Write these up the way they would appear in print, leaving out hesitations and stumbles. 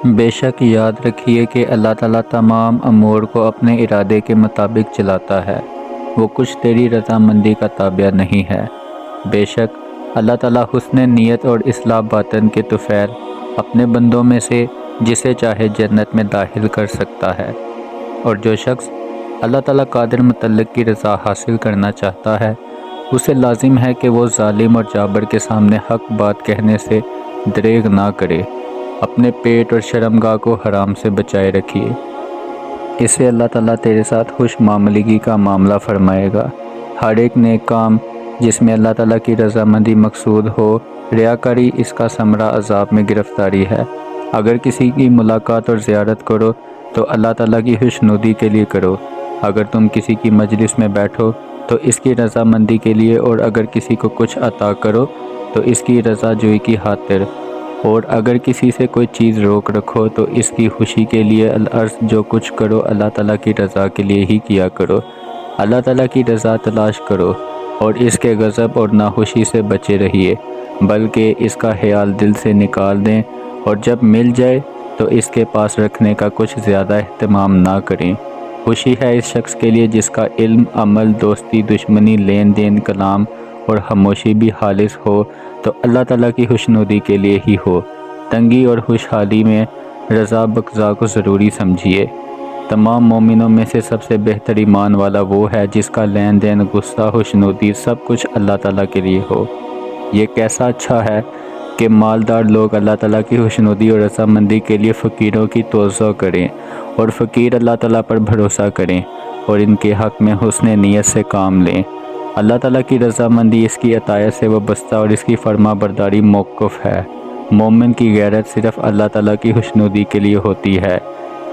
بے شک یاد رکھیے کہ اللہ تعالیٰ تمام امور کو اپنے ارادے کے مطابق چلاتا ہے، وہ کچھ تیری رضامندی کا تابع نہیں ہے۔ بے شک اللہ تعالیٰ حسن نیت اور اصلاح باطن کے طفیل اپنے بندوں میں سے جسے چاہے جنت میں داخل کر سکتا ہے، اور جو شخص اللہ تعالیٰ قادر متعلق کی رضا حاصل کرنا چاہتا ہے اسے لازم ہے کہ وہ ظالم اور جابر کے سامنے حق بات کہنے سے دریغ نہ کرے، اپنے پیٹ اور شرمگاہ کو حرام سے بچائے رکھیے، اس سے اللہ تعالیٰ تیرے ساتھ خوش معاملگی کا معاملہ فرمائے گا۔ ہر ایک نیک کام جس میں اللہ تعالیٰ کی رضامندی مقصود ہو، ریاکاری اس کا ثمرہ عذاب میں گرفتاری ہے۔ اگر کسی کی ملاقات اور زیارت کرو تو اللہ تعالیٰ کی خوشنودی کے لیے کرو، اگر تم کسی کی مجلس میں بیٹھو تو اس کی رضامندی کے لیے، اور اگر کسی کو کچھ عطا کرو تو اس کی رضا جوئی کی خاطر، اور اگر کسی سے کوئی چیز روک رکھو تو اس کی خوشی کے لیے، العرض جو کچھ کرو اللہ تعالیٰ کی رضا کے لیے ہی کیا کرو۔ اللہ تعالیٰ کی رضا تلاش کرو اور اس کے غضب اور ناخوشی سے بچے رہیے، بلکہ اس کا خیال دل سے نکال دیں، اور جب مل جائے تو اس کے پاس رکھنے کا کچھ زیادہ اہتمام نہ کریں۔ خوشی ہے اس شخص کے لیے جس کا علم، عمل، دوستی، دشمنی، لین دین، کلام اور خاموشی بھی خالص ہو تو اللہ تعالیٰ کی خوشنودی کے لیے ہی ہو۔ تنگی اور خوشحالی میں رضا بقضا کو ضروری سمجھیے۔ تمام مومنوں میں سے سب سے بہتر ایمان والا وہ ہے جس کا لین دین، غصہ، خوشنودی سب کچھ اللہ تعالیٰ کے لیے ہو۔ یہ کیسا اچھا ہے کہ مالدار لوگ اللہ تعالیٰ کی خوشنودی اور رضامندی کے لیے فقیروں کی توضع کریں، اور فقیر اللہ تعالیٰ پر بھروسہ کریں اور ان کے حق میں حسن نیت سے کام لیں۔ اللہ تعالیٰ کی رضامندی اس کی اطاعت سے وابستہ اور اس کی فرما برداری موقف ہے۔ مومن کی غیرت صرف اللہ تعالیٰ کی خوشنودی کے لیے ہوتی ہے۔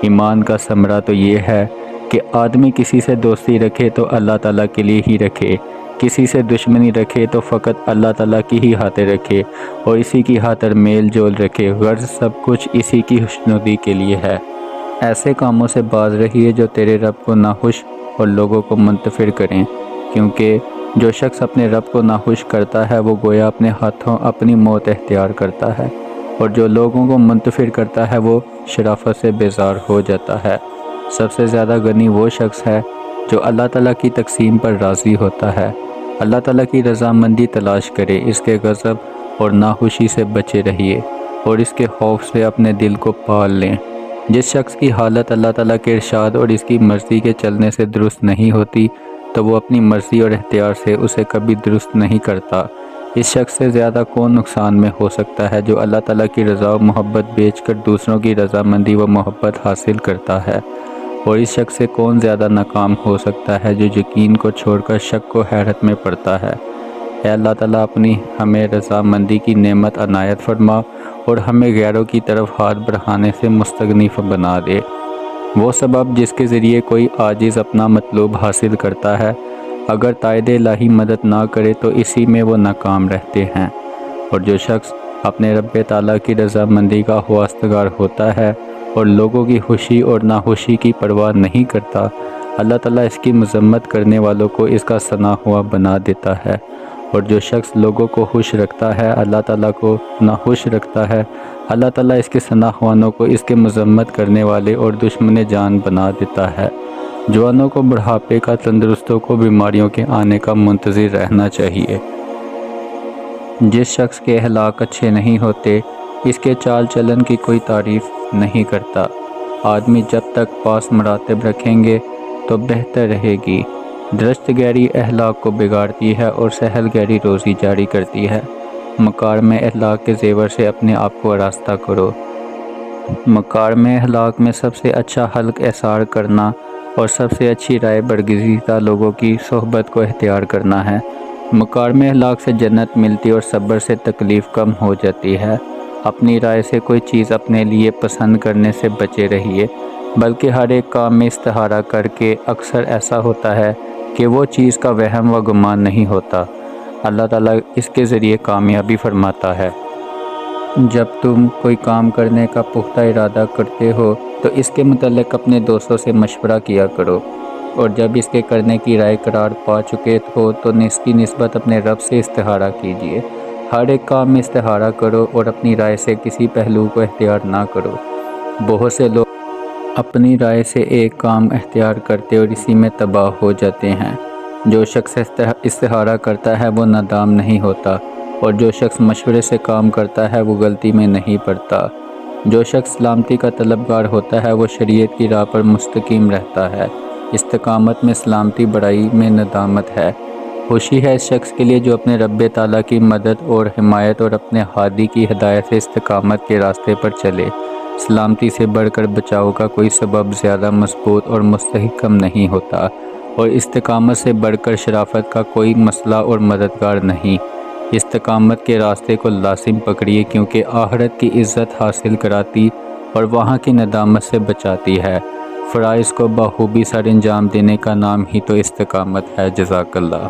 ایمان کا ثمرہ تو یہ ہے کہ آدمی کسی سے دوستی رکھے تو اللہ تعالیٰ کے لیے ہی رکھے، کسی سے دشمنی رکھے تو فقط اللہ تعالیٰ کی ہی خاطر رکھے، اور اسی کی خاطر میل جول رکھے، غرض سب کچھ اسی کی خوشنودی کے لیے ہے۔ ایسے کاموں سے باز رہیے جو تیرے رب کو ناخوش اور لوگوں کو منتفر کریں، کیونکہ جو شخص اپنے رب کو ناخوش کرتا ہے وہ گویا اپنے ہاتھوں اپنی موت اختیار کرتا ہے، اور جو لوگوں کو منتفر کرتا ہے وہ شرافت سے بیزار ہو جاتا ہے۔ سب سے زیادہ غنی وہ شخص ہے جو اللہ تعالیٰ کی تقسیم پر راضی ہوتا ہے۔ اللہ تعالیٰ کی رضامندی تلاش کرے، اس کے غضب اور ناخوشی سے بچے رہیے، اور اس کے خوف سے اپنے دل کو پال لیں۔ جس شخص کی حالت اللہ تعالیٰ کے ارشاد اور اس کی مرضی کے چلنے سے درست نہیں ہوتی تو وہ اپنی مرضی اور اختیار سے اسے کبھی درست نہیں کرتا۔ اس شخص سے زیادہ کون نقصان میں ہو سکتا ہے جو اللہ تعالیٰ کی رضا و محبت بیچ کر دوسروں کی رضامندی و محبت حاصل کرتا ہے، اور اس شخص سے کون زیادہ ناکام ہو سکتا ہے جو یقین کو چھوڑ کر شک و حیرت میں پڑتا ہے۔ اے اللہ تعالیٰ اپنی ہمیں رضامندی کی نعمت عنایت فرما اور ہمیں غیروں کی طرف ہاتھ بڑھانے سے مستغنی بنا دے۔ وہ سبب جس کے ذریعے کوئی عاجز اپنا مطلوب حاصل کرتا ہے، اگر تائید الہی مدد نہ کرے تو اسی میں وہ ناکام رہتے ہیں، اور جو شخص اپنے رب تعالیٰ کی رضامندی کا خواستگار ہوتا ہے اور لوگوں کی خوشی اور ناخوشی کی پرواہ نہیں کرتا، اللہ تعالیٰ اس کی مذمت کرنے والوں کو اس کا ثنا ہوا بنا دیتا ہے، اور جو شخص لوگوں کو خوش رکھتا ہے اللہ تعالیٰ کو ناخوش رکھتا ہے، اللہ تعالیٰ اس کے ثنا خوانوں کو اس کے مذمت کرنے والے اور دشمن جان بنا دیتا ہے۔ جوانوں کو بڑھاپے کا، تندرستوں کو بیماریوں کے آنے کا منتظر رہنا چاہیے۔ جس شخص کے اخلاق اچھے نہیں ہوتے اس کے چال چلن کی کوئی تعریف نہیں کرتا۔ آدمی جب تک پاس مراتب رکھیں گے تو بہتر رہے گی۔ درست گہری اخلاق کو بگاڑتی ہے اور سہل گہری روزی جاری کرتی ہے۔ مکارم اخلاق کے زیور سے اپنے آپ کو آراستہ کرو۔ مکارم اخلاق میں سب سے اچھا حلق احصار کرنا اور سب سے اچھی رائے برگزیدہ لوگوں کی صحبت کو اختیار کرنا ہے۔ مکارم اخلاق سے جنت ملتی اور صبر سے تکلیف کم ہو جاتی ہے۔ اپنی رائے سے کوئی چیز اپنے لیے پسند کرنے سے بچے رہیے، بلکہ ہر ایک کام میں استخارہ کر کے اکثر ایسا ہوتا ہے کہ وہ چیز کا وہم و گمان نہیں ہوتا۔ اللہ تعالیٰ اس کے ذریعے کامیابی فرماتا ہے۔ جب تم کوئی کام کرنے کا پختہ ارادہ کرتے ہو تو اس کے متعلق اپنے دوستوں سے مشورہ کیا کرو، اور جب اس کے کرنے کی رائے قرار پا چکے ہو تو اس کی نسبت اپنے رب سے استخارہ کیجیے۔ ہر ایک کام میں استخارہ کرو اور اپنی رائے سے کسی پہلو کو اختیار نہ کرو۔ بہت سے لوگ اپنی رائے سے ایک کام اختیار کرتے اور اسی میں تباہ ہو جاتے ہیں۔ جو شخص استخارہ کرتا ہے وہ نادام نہیں ہوتا، اور جو شخص مشورے سے کام کرتا ہے وہ غلطی میں نہیں پڑتا۔ جو شخص سلامتی کا طلبگار ہوتا ہے وہ شریعت کی راہ پر مستقیم رہتا ہے۔ استقامت میں سلامتی، بڑائی میں ندامت ہے۔ خوشی ہے اس شخص کے لیے جو اپنے رب تعالیٰ کی مدد اور حمایت اور اپنے ہادی کی ہدایت سے استقامت کے راستے پر چلے۔ سلامتی سے بڑھ کر بچاؤ کا کوئی سبب زیادہ مضبوط اور مستحکم نہیں ہوتا، اور استقامت سے بڑھ کر شرافت کا کوئی مسئلہ اور مددگار نہیں۔ استقامت کے راستے کو لازم پکڑیے، کیونکہ آخرت کی عزت حاصل کراتی اور وہاں کی ندامت سے بچاتی ہے۔ فرائض کو بخوبی سر انجام دینے کا نام ہی تو استقامت ہے۔ جزاک اللہ۔